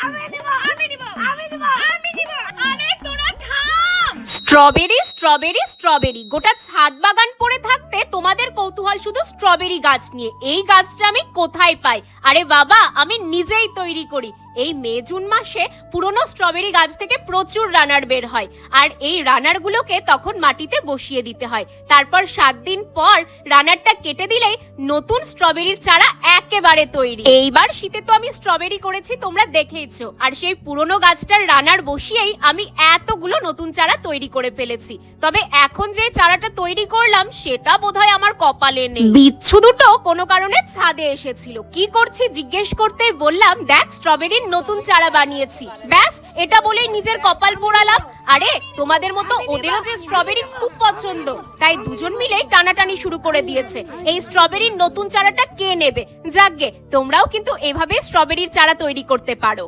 আমি দিব আমি দিব আমি দিব আমি দিব। আরে তোরা থাম। স্ট্রবেরি স্ট্রবেরি স্ট্রবেরি, গোটা ছাদ বাগান পড়ে থাকতে তোমাদের কৌতূহল শুধু স্ট্রবেরি গাছ নিয়ে। এই গাছটা আমি কোথায় পাই? আরে বাবা, আমি নিজেই তৈরি করি। এই মে জুন মাসে পুরনো স্ট্রবেরি গাছ থেকে প্রচুর রানার বের হয়, আর এই রানারগুলোকে তখন মাটিতে বসিয়ে দিতে হয়। তারপর 7 দিন পর রানারটা কেটে দিলেই নতুন স্ট্রবেরির চারা একেবারে তৈরি। এইবার শীতে তো আমি স্ট্রবেরি করেছি, তোমরা দেখেইছো। আর সেই পুরনো গাছটার রানার বসিয়েই আমি এতগুলো নতুন চারা তৈরি করে ফেলেছি। তবে এখন যে চারাটা তৈরি করলাম সেটা বোধহয় আমার কপালে নেই। বিচ্ছু দুটো কোনো কারণে ছাদে এসেছিল। কি করছি জিজ্ঞেস করতেই বললাম, দেখ স্ট্রবেরি নতুন চারা বানিয়েছি। ব্যাস, এটা বলেই নিজের কপাল পোড়ালাম। আরে তোমাদের মতো ওদেরও যে স্ট্রবেরি খুব পছন্দ, তাই দুজন মিলে টানাটানি শুরু করে দিয়েছে এই স্ট্রবেরির নতুন চারাটা কে নেবে। যাকগে, তোমরাও কিন্তু এভাবে স্ট্রবেরির চারা তৈরি করতে পারো।